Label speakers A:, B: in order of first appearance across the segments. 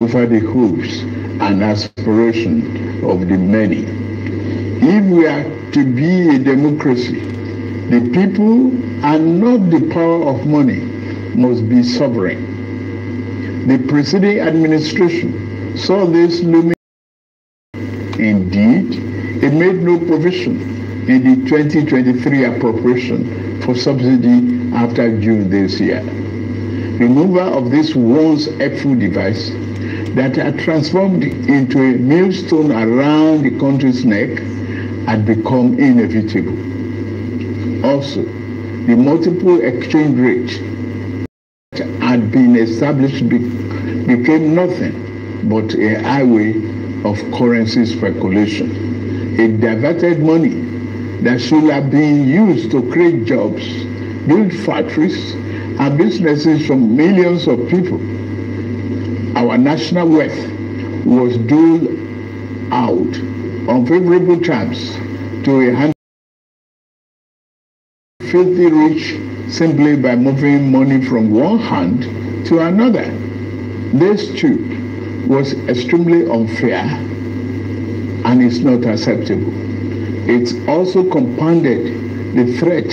A: over the hopes and aspirations of the many. If we are to be a democracy, the people and not the power of money must be sovereign. The preceding administration saw this looming. Indeed, it made no provision in the 2023 appropriation for subsidy after June this year. Removal of this once helpful device that had transformed into a millstone around the country's neck had become inevitable. Also, the multiple exchange rates that had been established became nothing but a highway of currency speculation. It diverted money that should have been used to create jobs, build factories, and businesses for millions of people. Our national wealth was doled out on favorable terms to a hand filthy rich simply by moving money from one hand to another. This too was extremely unfair and is not acceptable. It also compounded the threat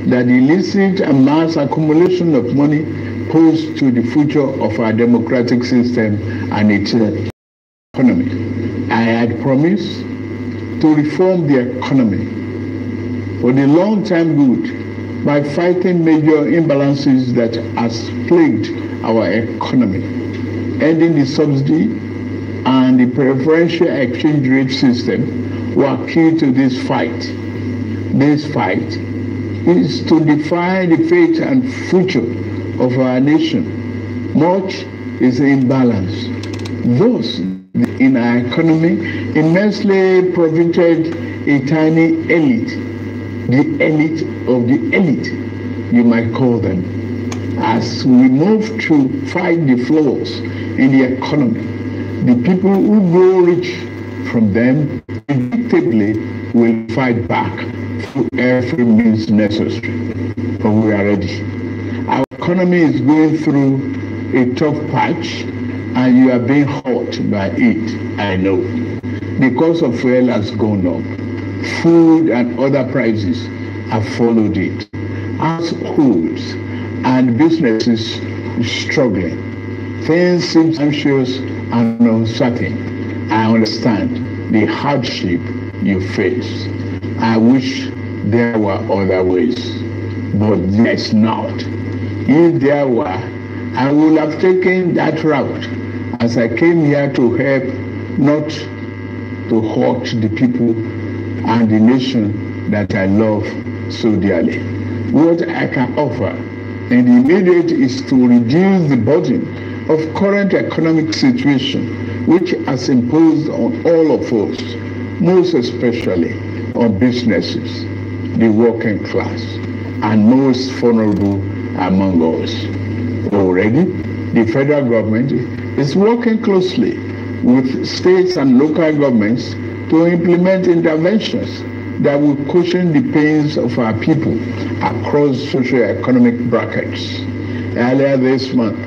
A: that the illicit and mass accumulation of money posed to the future of our democratic system and its economy. I had promised to reform the economy for the long-term good by fighting major imbalances that has plagued our economy, ending the subsidy and the preferential exchange rate system were key to this fight. This fight is to define the fate and future of our nation. Much is imbalanced. Thus, in our economy, immensely profited a tiny elite, the elite of the elite, you might call them. As we move to fight the flaws in the economy, the people who grow rich from them predictably will fight back through every means necessary. But we are ready. Our economy is going through a tough patch, and you are being hurt by it, I know. The cost of fuel has gone up. Food and other prices have followed it. Households and businesses are struggling. Things seem anxious and uncertain. I understand the hardship you face. I wish there were other ways, but there is not. If there were, I would have taken that route, as I came here to help, not to hurt the people and the nation that I love so dearly. What I can offer in the immediate is to reduce the burden of current economic situation, which has imposed on all of us, most especially on businesses, the working class, and most vulnerable among us. Already, the federal government is working closely with states and local governments to implement interventions that will cushion the pains of our people across socio-economic brackets. Earlier this month,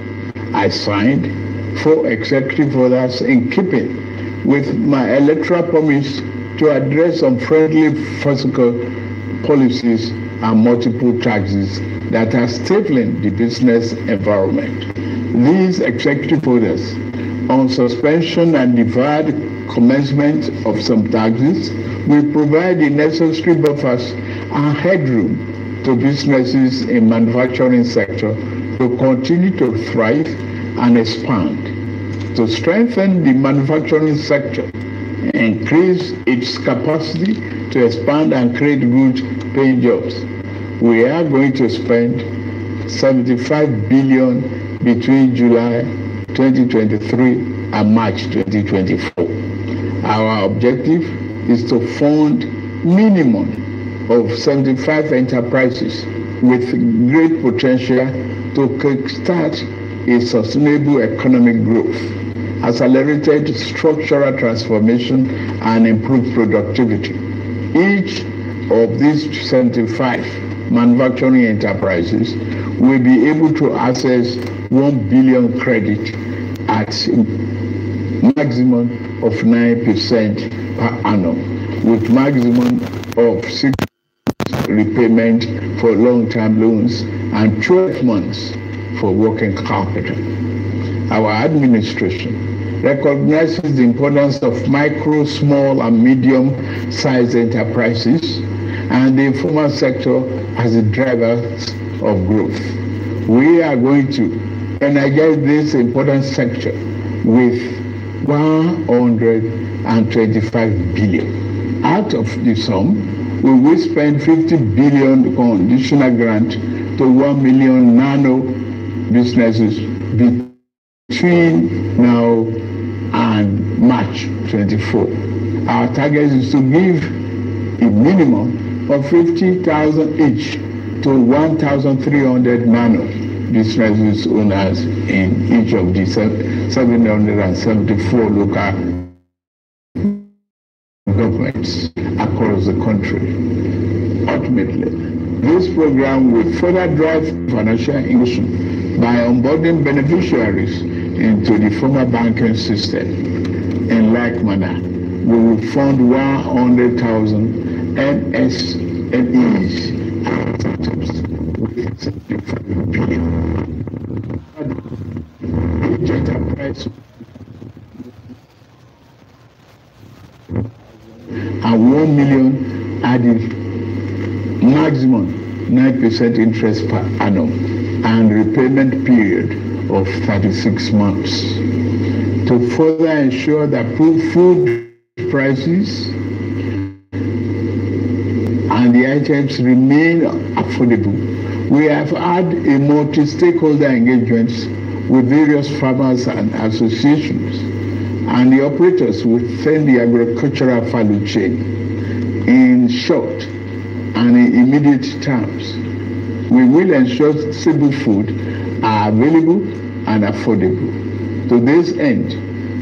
A: I signed 4 executive orders in keeping with my electoral promise to address unfriendly fiscal policies and multiple taxes that are stifling the business environment. These executive orders on suspension and deferred commencement of some taxes will provide the necessary buffers and headroom to businesses in manufacturing sector to continue to thrive and expand. To strengthen the manufacturing sector, increase its capacity to expand and create good paying jobs, we are going to spend 75 billion between July 2023 and March 2024. Our objective is to fund minimum of 75 enterprises with great potential to kickstart a sustainable economic growth, accelerated structural transformation, and improved productivity. Each of these 75 manufacturing enterprises will be able to access 1 billion credit at maximum of 9% per annum, with maximum of 6 repayment for long-term loans and 12 months for working capital. Our administration recognizes the importance of micro, small, and medium-sized enterprises and the informal sector as the drivers of growth. We are going to energize this important sector with 125 billion. Out of the sum, we will spend 50 billion conditional grant to 1 million nano businesses between now and March 24. Our target is to give a minimum of 50,000 each to 1,300 nano businesses owners in each of the 774 local governments across the country. Ultimately, this program will further drive financial inclusion by onboarding beneficiaries into the formal banking system. In like manner, we will fund 100,000 MSMEs with 75 billion. Enterprise and 1 million added maximum 9% interest per annum and repayment period of 36 months. To further ensure that food prices and the items remain affordable, we have had a multi-stakeholder engagement with various farmers and associations and the operators within the agricultural value chain. In short and in immediate terms, we will ensure stable food are available and affordable. To this end,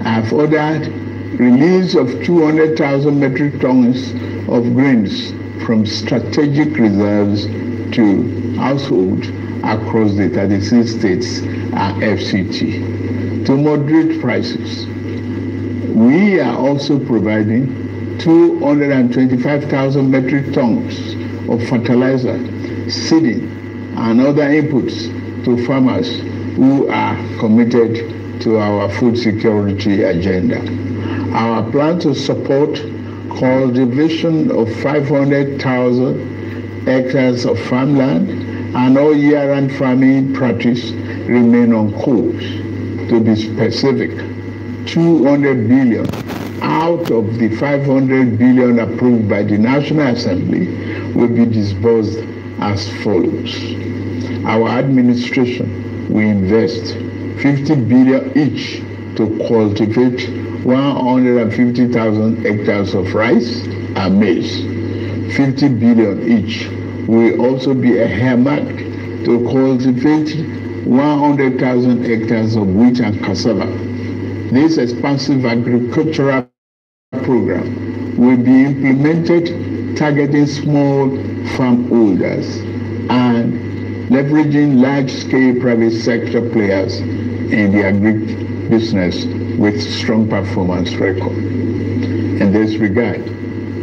A: I have ordered release of 200,000 metric tons of grains from strategic reserves to households across the 36 states and FCT. To moderate prices, we are also providing 225,000 metric tons of fertilizer, seeding, and other inputs to farmers who are committed to our food security agenda. Our plan to support cultivation of 500,000 hectares of farmland and all year-round farming practice remain on course. To be specific, 200 billion out of the 500 billion approved by the National Assembly will be disbursed as follows. Our administration will invest 50 billion each to cultivate 150,000 hectares of rice and maize. 50 billion each will also be earmarked to cultivate 100,000 hectares of wheat and cassava. This expansive agricultural program will be implemented targeting small farm holders and leveraging large-scale private sector players in the agri-business with strong performance record. In this regard,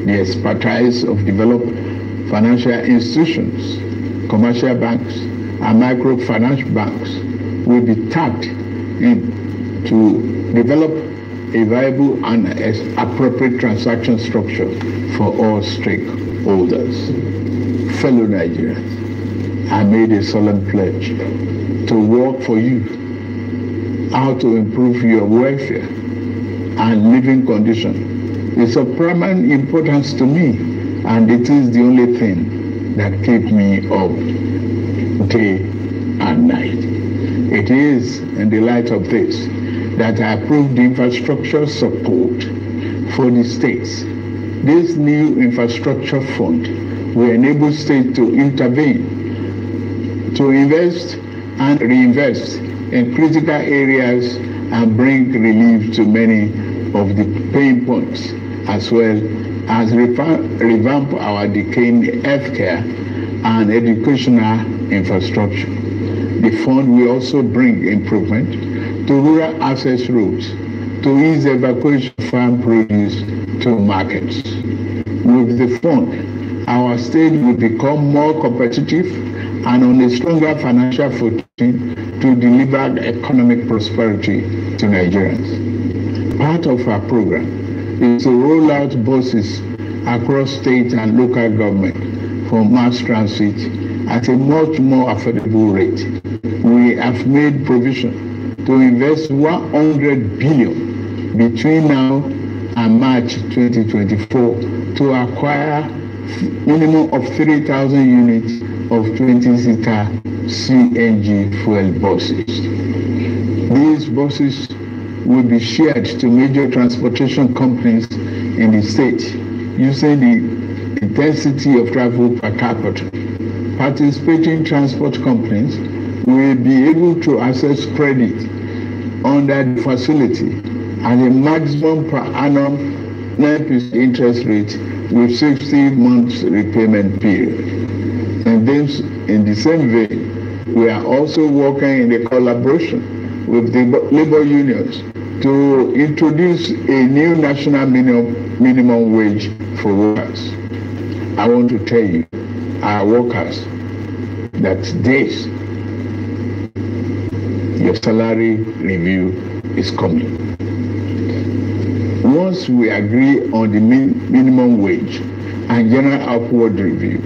A: the expertise of developed financial institutions, commercial banks, and microfinance banks will be tapped in to develop a viable and appropriate transaction structure for all stakeholders. Fellow Nigerians, I made a solemn pledge to work for you, how to improve your welfare and living condition. It's of paramount importance to me, and it is the only thing that keeps me up day and night. It is in the light of this that I approved the infrastructure support for the states. This new infrastructure fund will enable states to intervene, to invest and reinvest in critical areas and bring relief to many of the pain points, as well as revamp our decaying healthcare and educational infrastructure. The fund will also bring improvement to rural access roads, to to ease evacuation of farm produce to markets. With the fund, our state will become more competitive and on a stronger financial footing to deliver economic prosperity to Nigerians. Part of our program is to roll out buses across state and local government for mass transit at a much more affordable rate. We have made provision to invest 100 billion between now and March 2024 to acquire minimum of 3,000 units of 20-seater CNG fuel buses. These buses will be shared to major transportation companies in the state using the intensity of travel per capita. Participating transport companies will be able to access credit under the facility at a maximum per annum 9% interest rate with 60 months repayment period. And then, in the same vein, we are also working in a collaboration with the labor unions to introduce a new national minimum wage for workers. I want to tell you, our workers, that this, your salary review is coming. Once we agree on the minimum wage and general upward review,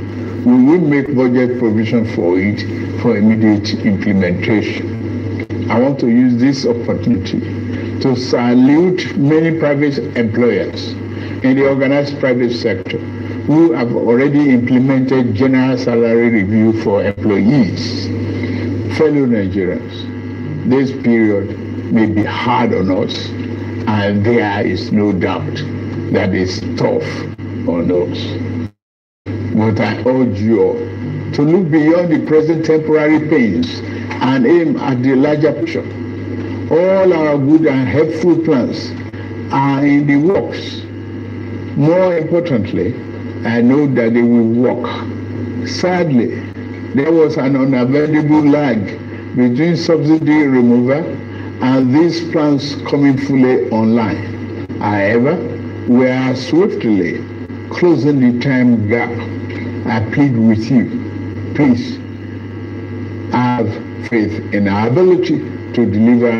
A: we will make budget provision for it for immediate implementation. I want to use this opportunity to salute many private employers in the organized private sector who have already implemented general salary review for employees. Fellow Nigerians, this period may be hard on us, and there is no doubt that it's tough on us. But I urge you all to look beyond the present temporary pains and aim at the larger picture. All our good and helpful plans are in the works. More importantly, I know that they will work. Sadly, there was an unavoidable lag between subsidy removal and these plans coming fully online. However, we are swiftly closing the time gap. I plead with you, please have faith in our ability to deliver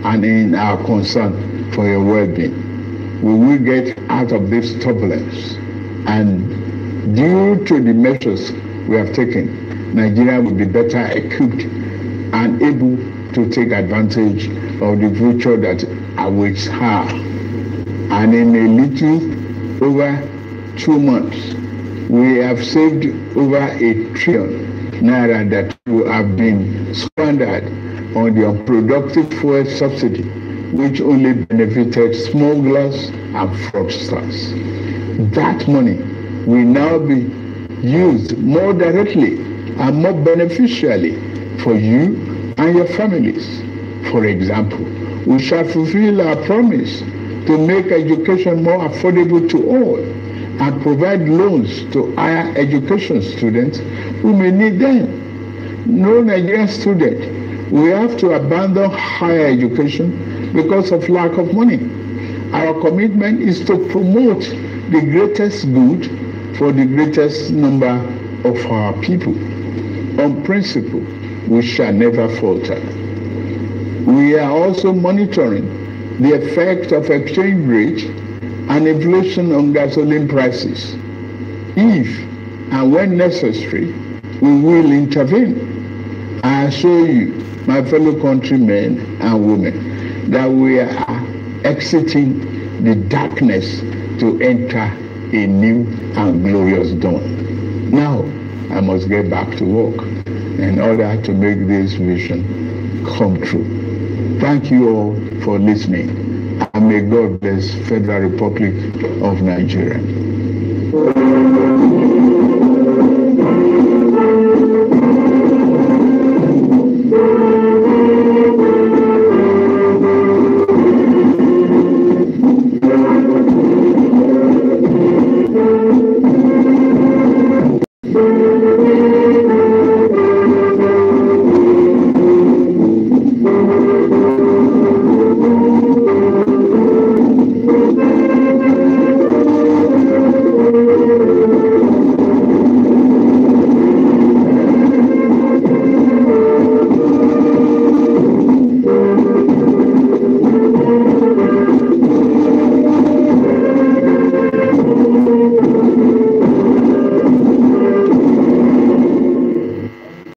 A: and in our concern for your well-being. We will get out of this turbulence, and due to the measures we have taken, Nigeria will be better equipped and able to take advantage of the future that awaits her. And in a little over 2 months, we have saved over 1 trillion naira that will have been squandered on the unproductive fuel subsidy, which only benefited smugglers and fraudsters. That money will now be used more directly and more beneficially for you and your families. For example, we shall fulfill our promise to make education more affordable to all and provide loans to higher education students who may need them. No Nigerian student will have to abandon higher education because of lack of money. Our commitment is to promote the greatest good for the greatest number of our people. On principle, we shall never falter. We are also monitoring the effect of exchange rate and inflation on gasoline prices. If and when necessary, we will intervene. I assure you, my fellow countrymen and women, that we are exiting the darkness to enter a new and glorious dawn. Now, I must get back to work in order to make this vision come true. Thank you all for listening. And may God bless Federal Republic of Nigeria.